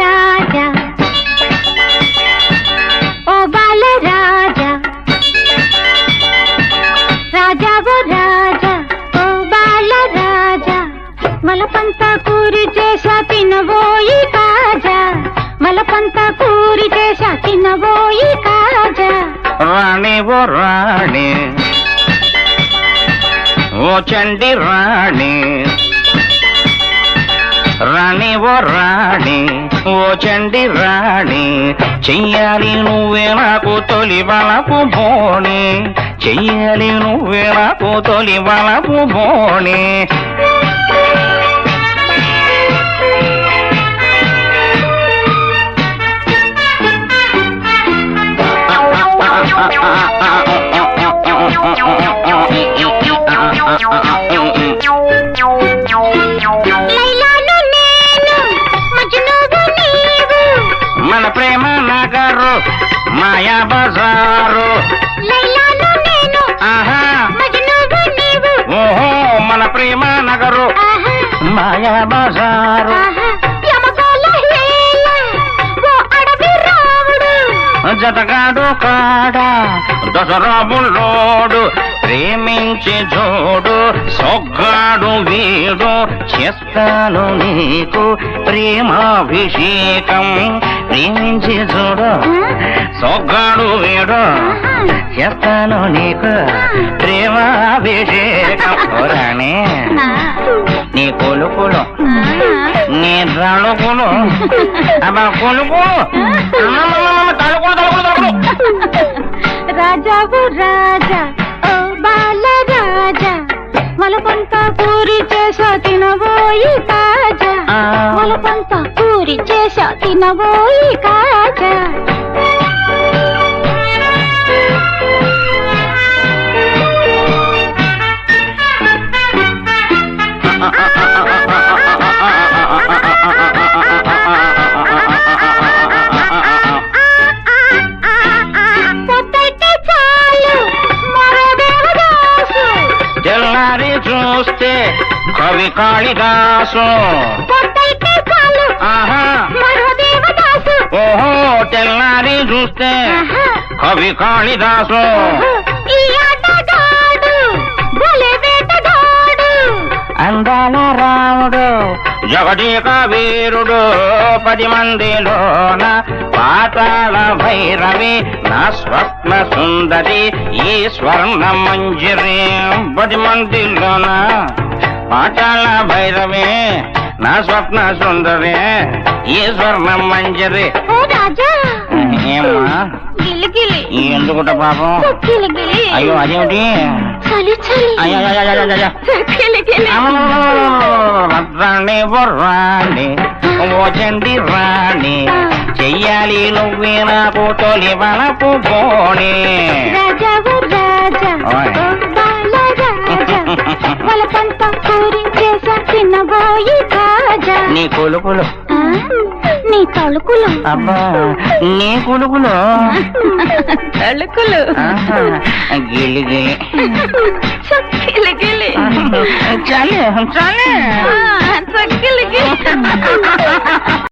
రాజా ఓ బాల రాజా రాజా ఓ రాజా ఓ బాల రాజా మలపంతా కూరి చేసా తినబోయి కాజా మలపంతా కూరి చేసా తినబోయి కాజా రాణి ఓ రాణి ఓ చండి రాణి రాణి ఓ రాణి ఓ చండి రాణి చెయ్యాలి నువ్వే నాకు తొలి వలపు బోణి చెయ్యాలి నువ్వే నాకు తొలి వలపు బోణి మన ప్రేమ నగరు మాయా బజారు ఆహా ఓహో మన ప్రేమ నగరు మాయా బజారు జతగాడు కాడా దసరాబుల్లోడు ప్రేమించి జోడు సొగ్గాడు వీడు చేస్తాను నీకు ప్రేమాభిషేకం ప్రేమించి చూడు సొగ్గాడు వీడు చేస్తాను నీకు ప్రేమాభిషేకం రాణి నీ కొలుకులు నీ తలుకులు అబ్బా కొలుకులు తలుకులు తలుకులు తలుకులు రాజావు రాజా ఓ బాల రాజా మలపంతా పూరి చేసా తినబోయి కాజా మలపంతా పూరి చేసా తినబోయి కాజా తెల్లారి చూస్తే కవి కాళిదాసు ఆహా ఓహో తెల్లారి చూస్తే కవి కాళిదాసు అందాల రాముడు జగదీక వీరుడు 10 మందిలోన పాతాళ భైరవి నా స్వప్న సుందరి ఈ స్వర్ణ మంజరి 10 మందిలోన పాతాళ భైరవి నా స్వప్న సుందరి ఈ స్వర్ణ మంజరి ఏమ్మా ఎందుకుంటా పాపం అయ్యో అదేమిటి రాణి ఓ రాణి ఓ చండి రాణి చెయ్యాలి నువ్వే నాకు తొలి వలపు బోణి నీ కొలుకులు నీ తలుకులు అబ్బా నీ కొలుకులు తలుకులు గిలి గిలి గిలి చాలే చాలే చక్కిలి